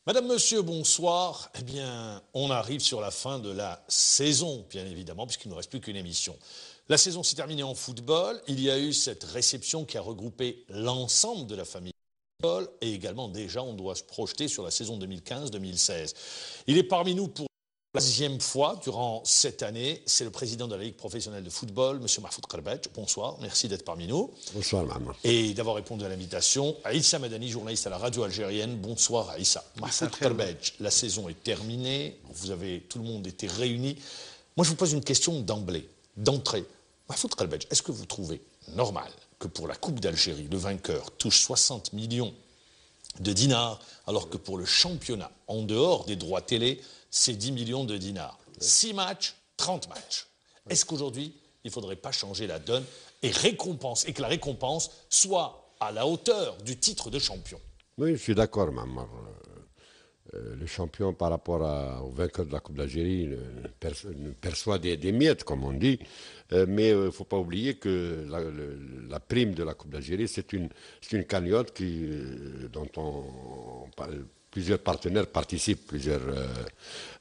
Madame, Monsieur, bonsoir. Eh bien, on arrive sur la fin de la saison, bien évidemment, puisqu'il ne nous reste plus qu'une émission. La saison s'est terminée en football. Il y a eu cette réception qui a regroupé l'ensemble de la famille football et également, déjà, on doit se projeter sur la saison 2015-2016. Il est parmi nous pour la troisième fois durant cette année. C'est le président de la Ligue professionnelle de football, M. Mahfoud Karbadj. Bonsoir, merci d'être parmi nous. Bonsoir, maman. Et d'avoir répondu à l'invitation. Aïssa Madani, journaliste à la radio algérienne. Bonsoir, Aïssa. Mahfoud Karbadj, la saison est terminée. Tout le monde était réuni. Moi, je vous pose une question d'entrée. Mahfoud Karbadj, est-ce que vous trouvez normal que pour la Coupe d'Algérie, le vainqueur touche 60 millions de dinars, alors que pour le championnat, en dehors des droits télé, c'est 10 millions de dinars. 6 matchs, 30 matchs. Est-ce qu'aujourd'hui, il ne faudrait pas changer la donne et que la récompense soit à la hauteur du titre de champion? Oui, je suis d'accord, maman. Le champion par rapport au vainqueur de la Coupe d'Algérie perçoit des miettes, comme on dit. Mais il ne faut pas oublier que la prime de la Coupe d'Algérie, c'est une cagnotte dont plusieurs partenaires participent,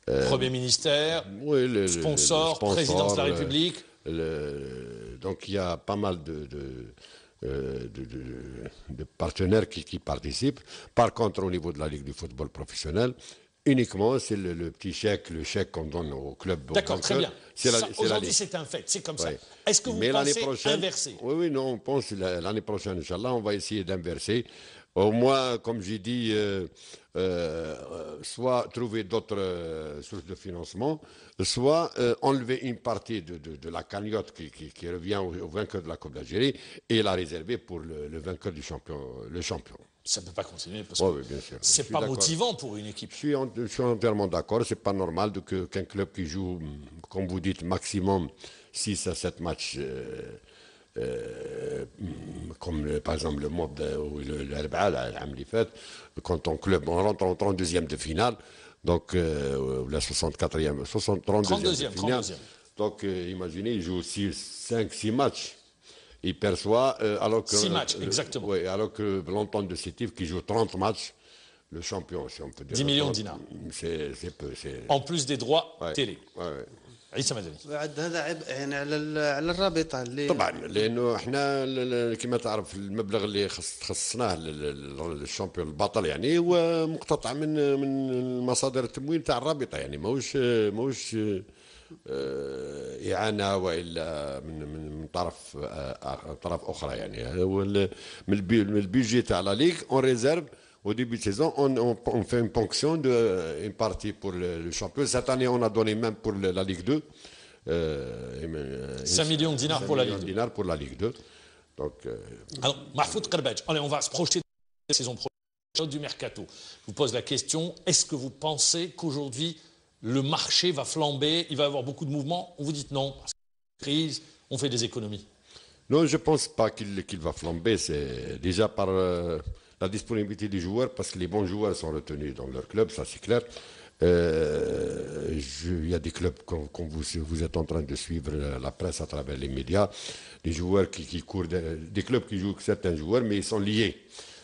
Premier ministère, oui, sponsor, présidence de la République. Donc il y a pas mal de partenaires qui participent. Par contre, au niveau de la Ligue du football professionnel, uniquement, c'est le petit chèque, le chèque qu'on donne au club. D'accord, très bien. Aujourd'hui, c'est un fait, c'est comme ça. Est-ce que vous pensez inverser? Oui, non, on pense l'année prochaine, Inch'Allah, on va essayer d'inverser. Au moins, comme j'ai dit, soit trouver d'autres sources de financement, soit enlever une partie de la cagnotte qui revient au vainqueur de la Coupe d'Algérie et la réserver pour le vainqueur du champion, le champion. Ça ne peut pas continuer parce que oui, c'est pas motivant pour une équipe. Je suis entièrement d'accord. C'est pas normal qu'un club qui joue, comme vous dites, maximum 6 à 7 matchs, comme par exemple le MOB ou l'Arba'a, quand on rentre en 32e de finale, donc la 64e, 32e de finale. Donc imaginez, il joue 5-6 matchs. Il perçoit, alors que 6 matchs, exactement. Oui, alors que l'entente de Sétif qui joue 30 matchs, le champion, si on peut dire. 10 millions de dinars. C'est peu. En plus des droits télé. Ouais. عيسى مدني. هذا عبء يعني على الرابطه اللي طبعا لانه احنا كما تعرف المبلغ اللي خصصناه للشامبيون البطل يعني هو مقتطع من مصادر التمويل تاع الرابطه يعني ماهوش إعانة والا من طرف اخرى يعني هو من البيجي تاع لا ليغ اون ريزيرف. Au début de saison, on fait une ponction d'une partie pour le champion. Cette année, on a donné même pour la Ligue 2. 5 millions de dinars pour la Ligue 2. Dinars pour la Ligue 2. Donc, alors, Mahfoud Karbadj, allez, on va se projeter dans la saison prochaine du Mercato. Je vous pose la question, est-ce que vous pensez qu'aujourd'hui, le marché va flamber, il va y avoir beaucoup de mouvements? On vous dit non, parce que crise, on fait des économies. Non, je ne pense pas qu'il va flamber. C'est déjà par la disponibilité des joueurs, parce que les bons joueurs sont retenus dans leur club, ça c'est clair. Il y a des clubs, comme vous êtes en train de suivre la presse à travers les médias, des joueurs qui courent, des clubs qui jouent certains joueurs, mais ils sont liés.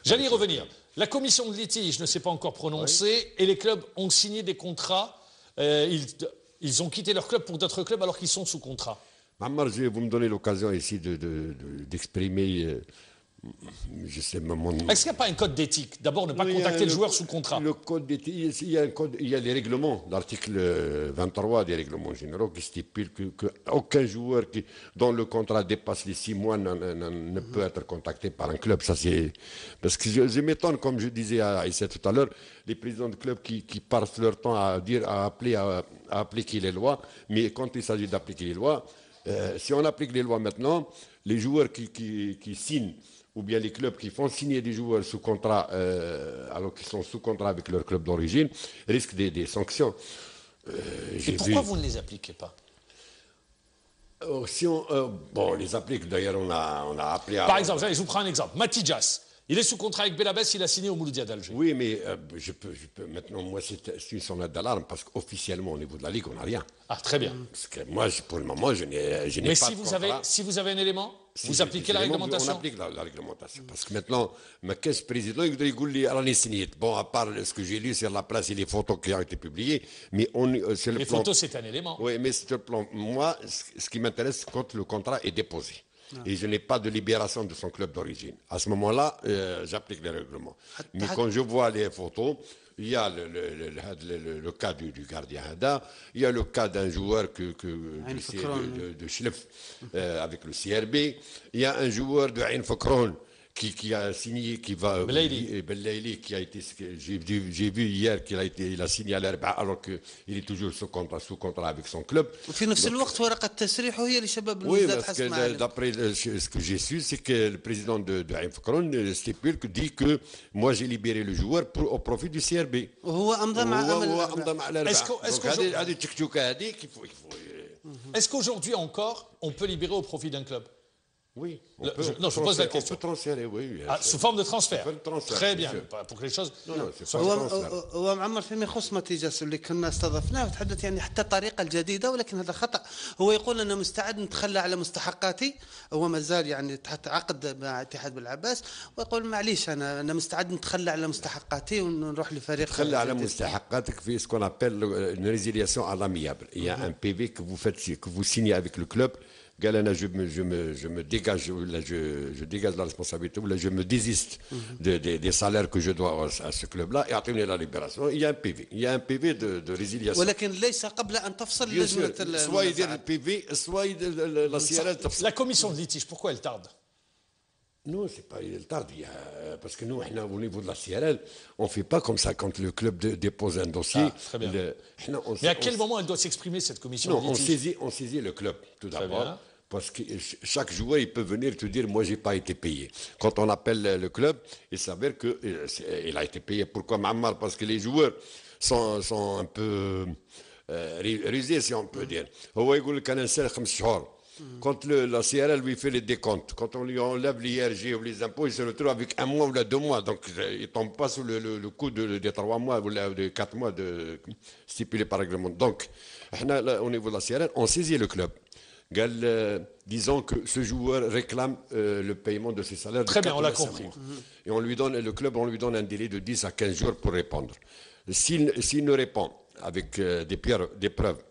J'allais y revenir. La commission de litige ne s'est pas encore prononcée et les clubs ont signé des contrats. Ils ont quitté leur club pour d'autres clubs alors qu'ils sont sous contrat. Mammar, vous me donnez l'occasion ici d'exprimer... Je sais, est-ce qu'il n'y a pas un code d'éthique? D'abord, ne pas contacter le joueur sous contrat. Le code d'éthique, il y a les règlements, l'article 23 des règlements généraux qui stipule qu'aucun joueur dont le contrat dépasse les 6 mois ne peut être contacté par un club. Ça, parce que je m'étonne, comme je disais à Issa tout à l'heure, les présidents de clubs qui passent leur temps à appliquer les lois, mais quand il s'agit d'appliquer les lois, si on applique les lois maintenant, les joueurs qui signent, ou bien les clubs qui font signer des joueurs sous contrat, alors qu'ils sont sous contrat avec leur club d'origine, risquent des sanctions. Et pourquoi vous ne les appliquez pas? Si on les applique, d'ailleurs, on a appelé à... Par exemple, je vous prends un exemple. Matidjas, Il est sous contrat avec Belabès, il a signé au Mouloudia d'Alger. Oui, mais je peux maintenant, moi, c'est une sonnette d'alarme parce qu'officiellement, au niveau de la Ligue, on n'a rien. Ah, très bien. Parce que moi, pour le moment, je n'ai Mais pas si de vous, contrat. si vous avez un élément, vous Si appliquez la réglementation. On applique la réglementation. Parce que maintenant, ma caisse président, il dit qu'il bon, à part ce que j'ai lu sur la place et les photos qui ont été publiées, mais c'est le Les plan. photos, c'est un élément. Oui, mais c'est le plan. Moi, ce qui m'intéresse, c'est quand le contrat est déposé. Et je n'ai pas de libération de son club d'origine. À ce moment-là, j'applique les règlements. Mais quand je vois les photos, il y a le cas du gardien Hada, il y a le cas d'un joueur de Chlef avec le CRB, il y a un joueur de Ain Fakron qui a signé, Belaïli, qui a été, j'ai vu hier il a signé à l'Arba alors qu'il est toujours sous contrat avec son club. وفي نفس الوقت ورقة تسريحه هي لشباب Oui, الوزداد parce حسب ما que d'après ce que j'ai su, c'est que le président de Ain Fakron dit que moi j'ai libéré le joueur au profit du CRB. وهو أمضى مع Est-ce qu'aujourd'hui encore, on peut libérer au profit d'un club? Oui. Je pose la question. On peut transférer, oui. Sous forme de transfert. Très bien. Pour que les choses. هو معمر فيما يخص ماتيجاس اللي كنا استضفناه وتحدث يعني حتى الطريقه الجديده ولكن هذا خطا. هو يقول انا مستعد نتخلى على مستحقاتي. هو مازال يعني تحت عقد مع اتحاد بالعباس ويقول معليش انا مستعد نتخلى على مستحقاتي ونروح لفريق. تخلى على مستحقاتك في سكون ابل une résiliation à l'amiable. Il y a un PV que vous signez avec le club. قال je me dégage, je dégage la responsabilité, ou là je me désiste des salaires que je dois à ce club-là et attendre la libération. Il y a un PV de résiliation. ولكن ليس قبل أن تفصل لجنة soit il y a le PV, soit la CRL تفصل. La commission de litige, pourquoi elle tarde? Non, c'est pas il tarde, parce que nous, au niveau de la CRL, on ne fait pas comme ça quand le club dépose un dossier. Très bien. Mais à quel moment elle doit s'exprimer, cette commission de litige? On saisit le club, tout d'abord. Parce que chaque joueur, il peut venir te dire, moi, j'ai pas été payé. Quand on appelle le club, il s'avère qu'il a été payé. Pourquoi Mammar? Parce que les joueurs sont un peu rusés, si on peut dire. Quand la CRL lui fait les décomptes, quand on lui enlève l'IRG ou les impôts, il se retrouve avec 1 mois ou 2 mois. Donc, il ne tombe pas sous le coup des 3 mois ou des 4 mois stipulés par règlement. Donc, au niveau de la CRL, on saisit le club. Disons que ce joueur réclame le paiement de ses salaires. Très bien, on l'a compris. Et le club, on lui donne un délai de 10 à 15 jours pour répondre. S'il ne répond avec des preuves,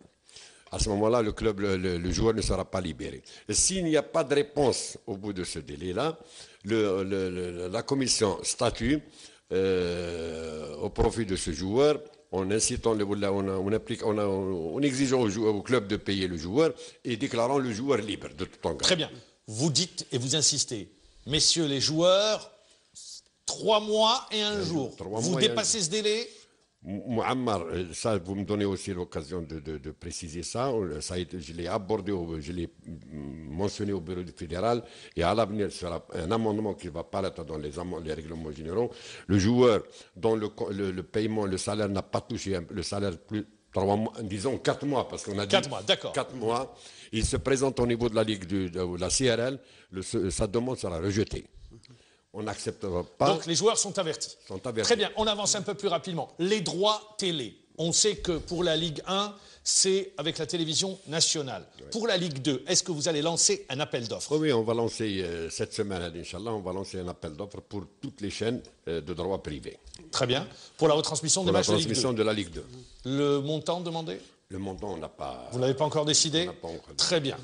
à ce moment-là, le club, le joueur ne sera pas libéré. S'il n'y a pas de réponse au bout de ce délai-là, la commission statue au profit de ce joueur en incitant, en exigeant au club de payer le joueur et déclarant le joueur libre de tout engagement. Très bien. Vous dites et vous insistez, messieurs les joueurs, 3 mois et 1 jour. Vous dépassez ce délai? Mouammar, ça, vous me donnez aussi l'occasion de préciser ça. Je l'ai abordé, je l'ai mentionné au bureau fédéral. Et à l'avenir, il sera un amendement qui va paraître dans les règlements généraux. Le joueur dont le paiement, le salaire n'a pas touché le salaire plus 3 mois, disons 4 mois, parce qu'on a dit 4 mois, d'accord. 4 mois. Il se présente au niveau de la Ligue de la CRL. Sa demande sera rejetée. On n'acceptera pas. Donc les joueurs sont avertis. Très bien, on avance un peu plus rapidement. Les droits télé. On sait que pour la Ligue 1, c'est avec la télévision nationale. Oui. Pour la Ligue 2, est-ce que vous allez lancer un appel d'offres? Oui, on va lancer cette semaine, Inch'Allah, on va lancer un appel d'offres pour toutes les chaînes de droit privé. Très bien. Pour la retransmission des matchs de la Ligue 2. Le montant demandé? Le montant, on n'a pas... Vous n'avez pas encore décidé? On n'a pas encore. Très bien.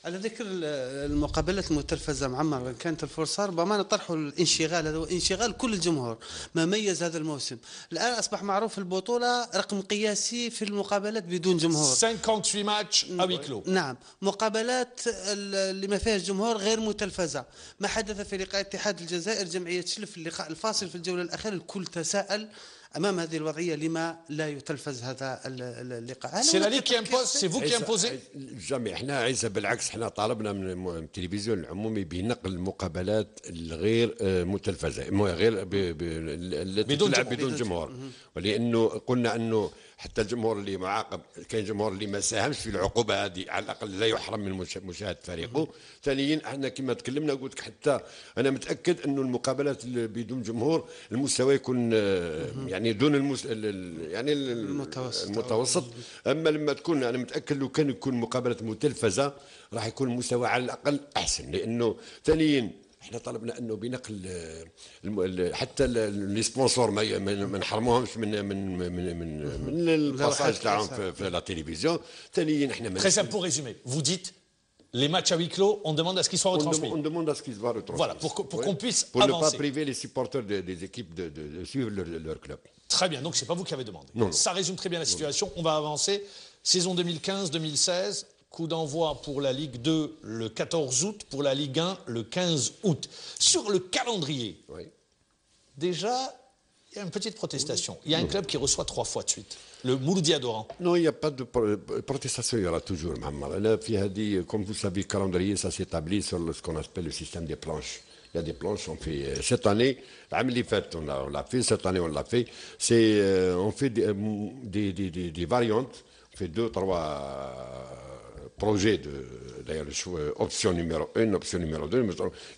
على ذكر المقابلات المتلفزة معمر كانت الفرصة ربما نطرحوا الانشغال هذا انشغال كل الجمهور ما ميز هذا الموسم الآن أصبح معروف في البطولة رقم قياسي في المقابلات بدون جمهور 58 ماتش à huis clos. نعم مقابلات اللي ما فيهاش جمهور غير متلفزة ما حدث في لقاء اتحاد الجزائر جمعية شلف اللقاء الفاصل في الجولة الأخيرة الكل تساءل أمام هذه الوضعية لما لا يتلفز هذا اللقاء. C'est la Ligue qui impose, c'est vous qui imposez. jamais. احنا عيسى بالعكس احنا طالبنا من التلفزيون العمومي بنقل المقابلات الغير متلفزة غير التي تلعب بدون جمهور ولأنه قلنا أنه حتى الجمهور اللي معاقب كاين جمهور اللي ما ساهمش في العقوبه هذه على الاقل لا يحرم من مشاهده فريقه. ثانيا احنا كما تكلمنا قلت لك حتى انا متاكد انه المقابلات بدون جمهور المستوى يكون يعني دون يعني المتوسط. اما لما تكون انا متاكد لو كان يكون مقابلات متلفزه راح يكون المستوى على الاقل احسن. لانه ثانيا احنا طلبنا انه بنقل حتى لي سبونسور ما نحرموهمش من الباساج تاعهم في لا تيليفزيون. ثانيا احنا Très simple pour résumer. Vous dites les matchs à huis clos, on demande à ce qu'ils soient retransmis. On demande à ce qu'ils soient retransmis. Voilà, pour qu'on puisse pour avancer. Pour ne pas priver les supporters des équipes de suivre leur club. Très bien, donc c'est pas vous qui avez demandé. Non. Ça résume très bien la situation. On va avancer. Saison 2015-2016. Coup d'envoi pour la Ligue 2 le 14 août, pour la Ligue 1 le 15 août. Sur le calendrier, déjà, il y a une petite protestation. Il y a un club qui reçoit 3 fois de suite, le Mouloudia d'Oran. Non, il n'y a pas de protestation, il y aura toujours. Là, comme vous savez, le calendrier, ça s'établit sur ce qu'on appelle le système des planches. Il y a des planches, on fait cette année, on l'a fait, cette année on l'a fait. On fait des variantes, on fait 2, 3 projet d'ailleurs option numéro 1, option numéro 2.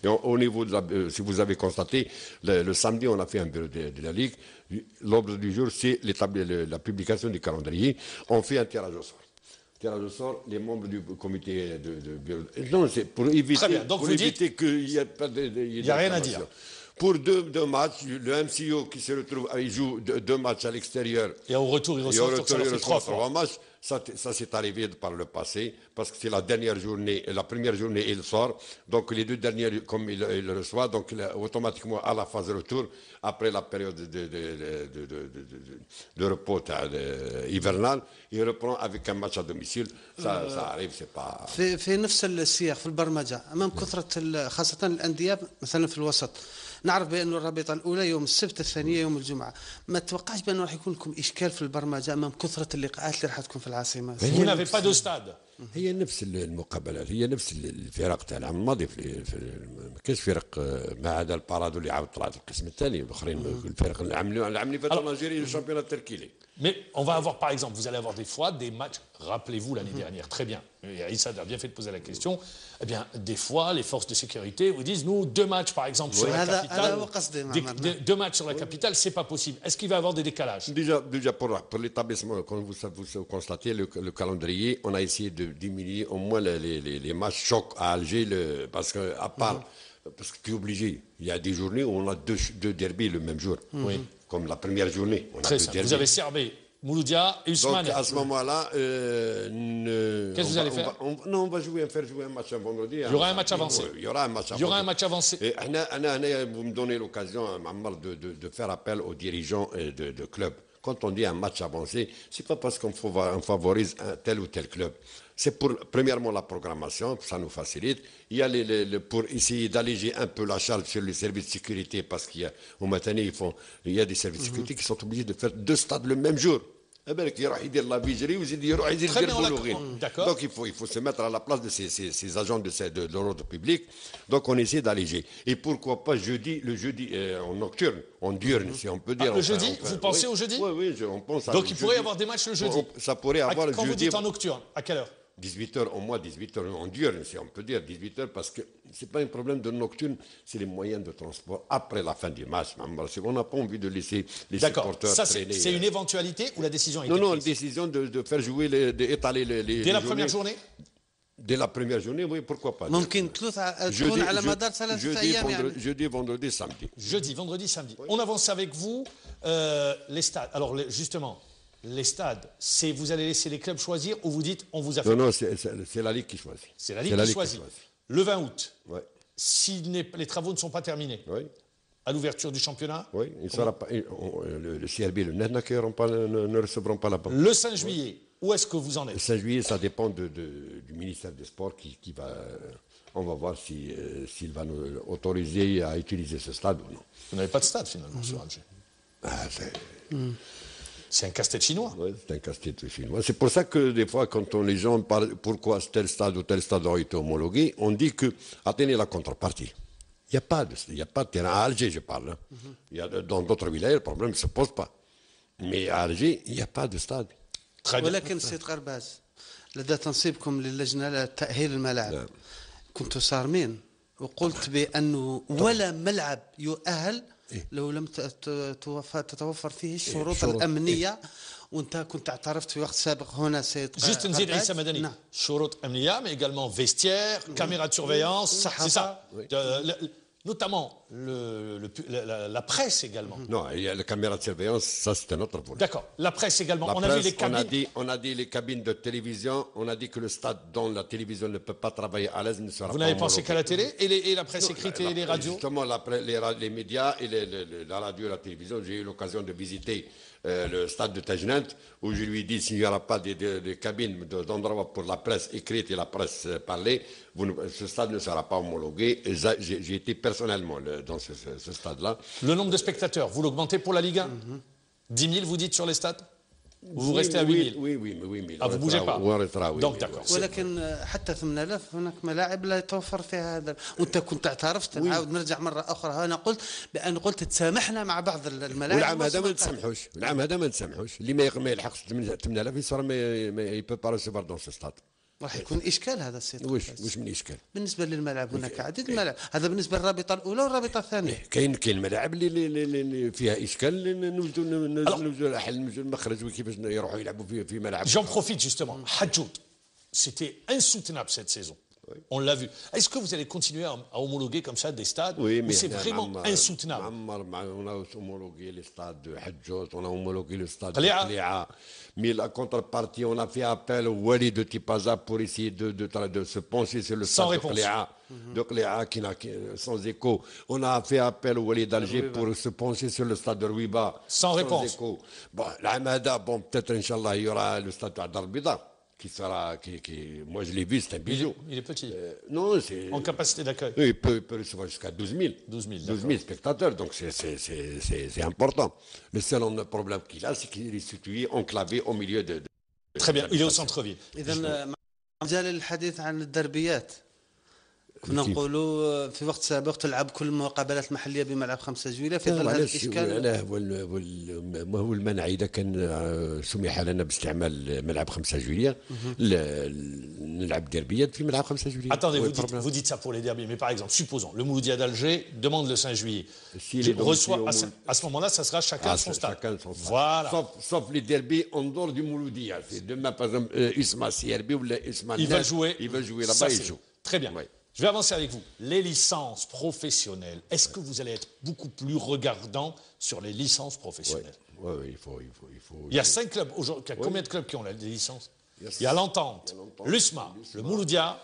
Et au niveau de si vous avez constaté, le samedi, on a fait un bureau de la Ligue. L'ordre du jour, c'est la publication du calendrier. On fait un tirage au sort. Tirage au sort, les membres du comité de bureau. Non, c'est pour éviter qu'il n'y ait pas de. Il n'y a rien à dire. Pour deux matchs, le MCO qui se retrouve, il joue 2 matchs à l'extérieur. Et au retour, il reçoit 3 matchs. Ça c'est arrivé par le passé, parce que c'est la dernière journée, la première journée, il sort. Donc les 2 dernières, comme il reçoit, donc automatiquement à la phase de retour, après la période de repos hivernal, il reprend avec un match à domicile. Ça arrive, c'est pas. في نفس السياق في البرمجه امام كثره خاصه الانديه مثلا في الوسط. نعرف بأن الرابطة الأولى يوم السبت، الثانية يوم الجمعة. ما تتوقعش بأنه راح يكون لكم إشكال في البرمجة أمام كثرة اللقاءات اللي راح تكون في العاصمة؟ Vous n'avez pas de stade. هي نفس المقابلات، هي نفس الفرق تاع العام الماضي ما كاينش فرق ما عدا البارادو اللي عاود طلعت القسم الثاني، الاخرين الفرق العام اللي فات الجيري الشامبيونات التركي. Mais on va avoir, par exemple, vous allez avoir des fois des matchs, rappelez-vous l'année dernière, très bien, Aïssa a bien fait de poser la question, eh bien, des fois, les forces de sécurité vous disent, nous, 2 matchs, par exemple, sur la capitale, 2 matchs sur la capitale, c'est pas possible. Est-ce qu'il va y avoir des décalages? Déjà pour l'établissement, comme vous constatez, le calendrier, on a essayé de diminuer au moins les matchs chocs à Alger, parce que, à part, parce que tu es obligé, il y a des journées où on a 2 derbys le même jour. Oui. Comme la première journée. Très simple. Vous avez Serbé, Mouloudia et Ousmane. Donc à ce moment-là, qu'est-ce que vous allez faire? On va faire jouer un match un vendredi. Il y aura un match avancé. Il y aura un match avancé. Il y aura un match avancé. Et vous me donnez l'occasion, de faire appel aux dirigeants de clubs. Quand on dit un match avancé, c'est pas parce qu'on favorise un tel ou tel club. C'est pour, premièrement, la programmation, ça nous facilite. Il y a pour essayer d'alléger un peu la charge sur les services de sécurité, parce qu'au matin, il y a des services de sécurité qui sont obligés de faire 2 stades le même jour. Donc il faut se mettre à la place de ces agents de l'ordre public. Donc on essaie d'alléger. Et pourquoi pas le jeudi en nocturne, en diurne, si on peut dire. Le jeudi, vous pensez au jeudi? Oui, on pense à. Donc il pourrait y avoir des matchs le jeudi. Ça pourrait avoir le jeudi. Quand vous dites en nocturne, à quelle heure? 18h, au moins 18h en diurne, si on peut dire 18h, parce que ce n'est pas un problème de nocturne, c'est les moyens de transport après la fin du match. On n'a pas envie de laisser les supporters traîner. D'accord, c'est une éventualité ou la décision a été prise? Non, la décision de faire jouer, d'étaler les Dès la première journée? Dès la première journée, oui, pourquoi pas. Jeudi, vendredi, samedi. Jeudi, vendredi, samedi. Oui. On avance avec vous. Les stades. Alors, justement, les stades, vous allez laisser les clubs choisir ou vous dites on vous a fait... Non, c'est la Ligue qui choisit. C'est la Ligue qui choisit. Le 20 août, si les travaux ne sont pas terminés, à l'ouverture du championnat... Oui, il sera pas, le CRB, le NENAC ne recevront pas la banque. Le 5 juillet, où est-ce que vous en êtes? Le 5 juillet, ça dépend du ministère des Sports qui va... On va voir s'il va nous autoriser à utiliser ce stade ou non. Vous n'avez pas de stade finalement sur Alger. C'est un casse-tête chinois. Oui, c'est un casse-tête chinois. C'est pour ça que des fois, quand les gens parlent pourquoi tel stade ou tel stade a été homologué, on dit que atteignez la contrepartie. Il n'y a pas de terrain à Alger, je parle. Il y a, dans d'autres villages, le problème ne se pose pas. Mais à Alger, il n'y a pas de stade. Très bien. ولكن السيد قرباز لدى تنصيبكم للجنة لتأهيل الملاعب نعم. كنتوا صارمين وقلت بأنه ولا ملعب يؤهل لو لم تتوفر فيه الشروط الأمنية وانت كنت اعترفت في وقت سابق هنا سيد Juste نزيد عيسى مدني نعم. شروط أمنية mais également vestiaire, caméra de surveillance, c'est ça. Notamment la presse également. Non, il y a la caméra de surveillance, ça c'est un autre volet. D'accord, la presse également. La On a vu presse, les cabines. on a dit les cabines de télévision, on a dit que le stade dont la télévision ne peut pas travailler à l'aise ne sera pas Vous n'avez pensé homologué. qu'à la télé et la presse écrite et les radios. Justement, les médias et la radio et la télévision, j'ai eu l'occasion de visiter le stade de Tajnant, où je lui ai dit s'il n'y aura pas des cabines d'endroit pour la presse écrite et la presse parlée, ce stade ne sera pas homologué. J'ai été personnellement dans ce stade-là. Le nombre de spectateurs, vous l'augmentez pour la Ligue 1 10 000, vous dites sur les stades. Vous restez à 8 000. Oui. Ah, vous ne bougez pas. Donc d'accord. ولكن حتى 8000 هناك ملاعب لا يتوفر فيها هذا وانت كنت اعترفت نعاود نرجع مره اخرى انا قلت تسامحنا مع بعض الملاعب والعام هذا ما نسامحوش اللي ما يلحقش 8000 يصير ما يبو با ريسيفوار دون سو ستاد راح يكون اشكال هذا السيد واش من اشكال بالنسبه للملاعب هناك عديد الملاعب هذا بالنسبه للرابطه الاولى والرابطه الثانيه كاين ملاعب اللي فيها اشكال نوجدوا حل المخرج وكيفاش يروحوا يلعبوا في ملاعب. J'en profite justement. Hadjoud, c'était insoutenable cette saison. On l'a vu. Est-ce que vous allez continuer à homologuer comme ça des stades où c'est vraiment insoutenable? On a homologué les stades de Hadjoud, on a homologué le stade de Qli'a. Qli'a. Mais la contrepartie, on a fait appel au Wali de Tipaza pour essayer de se pencher sur le Sans stade réponse. de Qli'a sans écho. On a fait appel au Wali d'Alger pour se pencher sur le stade de Rouiba. Sans réponse. Écho. Bon, l'Amada, peut-être, Inch'Allah, il y aura le stade de Darbida. Moi je l'ai vu, c'est un bijou. Il est petit. Non, c'est. En capacité d'accueil. Il peut recevoir jusqu'à 12 000. 12 000 spectateurs, donc c'est important. Le seul problème qu'il a, c'est qu'il est situé enclavé au milieu de. Très bien, il est au centre-ville. اذا مجال الحديث عن الدربيات كنا نقولوا في وقت سابق تلعب كل المقابلات المحليه بملعب 5 جويلية في ظل هذا الاشكال. ما هو المنع اذا كان سمح لنا باستعمال ملعب 5 جويلية نلعب دربيات في ملعب 5 جويلية. Attendez, vous dites ça pour les derbies, mais par exemple, supposons, le Mouloudia d'Alger demande le 5 juillet. Reçoit, à ce moment-là, ça sera chacun son stade. Voilà. Sauf les derbies en dehors du Mouloudia. Demain, par exemple, Isma Sierbi ou Isma Il va jouer là-bas, il joue. Très bien. Je vais avancer avec vous. Les licences professionnelles, est-ce que vous allez être beaucoup plus regardant sur les licences professionnelles? Oui, il faut. Il y a 5 clubs aujourd'hui. Il y a combien de clubs qui ont des licences? Il y a l'Entente, l'USMA, le Mouloudia.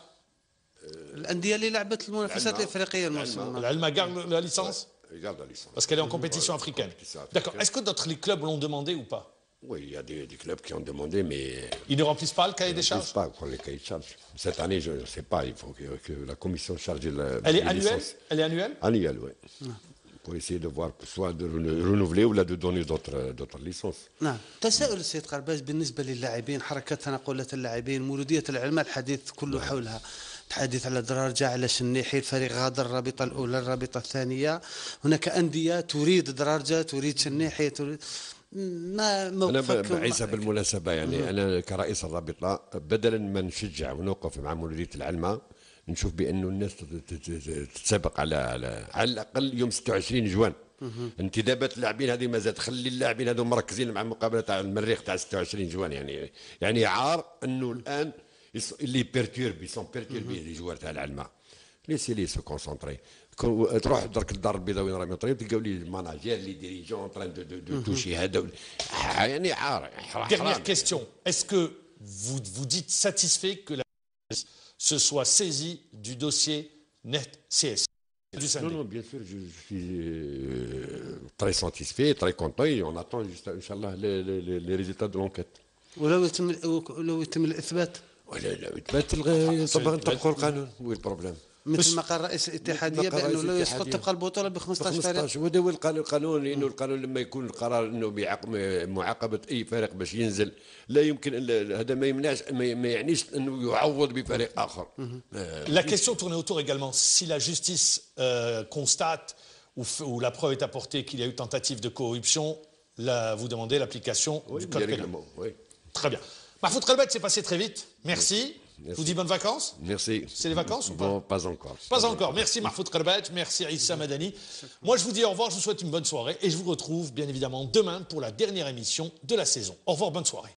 الأندية اللي لعبت المنافسات الإفريقية الموسم. L'Alma garde la licence? Regarde la licence. Parce qu'elle est en compétition africaine. D'accord. Est-ce que d'autres clubs l'ont demandé ou pas? Oui, il y a des clubs qui ont demandé, mais. Ils ne remplissent pas le cahier des charges? Pas pour les cahiers de charges. Cette année, je ne sais pas, il faut que la commission charge la. Elle est annuelle? Elle est annuelle? Annuelle, oui. Pour essayer de voir, soit de renouveler ou là de donner d'autres licences. نعم. تساؤل السيد قرباز بالنسبة للاعبين حركة تنقلات اللاعبين مولودية العلم الحديث كله حولها. تحدث على درارجة على شنيحي الفريق غادر الرابطة الأولى الرابطة الثانية هناك أندية تريد درارجة تريد شنيحي تريد ما موقفك عيسى بالمناسبة يعني أنا كرئيس الرابطة بدلا ما نشجع ونوقف مع مولودية العلمة نشوف بأنه الناس تتسابق على الأقل يوم 26 جوان. انتدابات اللاعبين هذه مازال تخلي اللاعبين هذو مركزين مع المقابلة تاع المريخ تاع 26 جوان يعني عار أنه الآن اللي بيرتوربي سون بيرتوربي لي جوار تاع العلمة لي سو كونسونطري تروح درك الدار البيضاء وين راهم يطريو تلقاو لي الماناجير لي ديريجون تران دو توشي هذا يعني عار. Dernière question. Est-ce que vous dites satisfait que la se soit saisie du dossier NET-CS du samedi? Non, bien sûr, je suis très satisfait, très content et on attend juste, Inch'Allah, les résultats de l'enquête. ولو يتم الإثبات؟ لا إثبات طبعا نطبقوا القانون. هو البروبلم. مثل ما قال رئيس الاتحادية بأنه لا يسقط تبقى البطولة ب 15 فريق. وهذا هو القانون لأنه القانون لما يكون القرار أنه معاقبة أي فريق باش ينزل لا يمكن هذا ما يمنعش ما يعنيش أنه يعوض بفريق آخر. La question tournait autour également si la justice constate ou la preuve est apportée qu'il y a eu tentative de corruption, vous demandez l'application du code pénal. Oui. Très bien. Mahfoud Khalbadj, c'est passé très vite. Merci. Je vous dis bonnes vacances. Merci. C'est les vacances ou pas? Bon, pas encore. Pas encore. Merci Mahfoud Khalbadj, merci Issa Madani. Moi, je vous dis au revoir, je vous souhaite une bonne soirée et je vous retrouve bien évidemment demain pour la dernière émission de la saison. Au revoir, bonne soirée.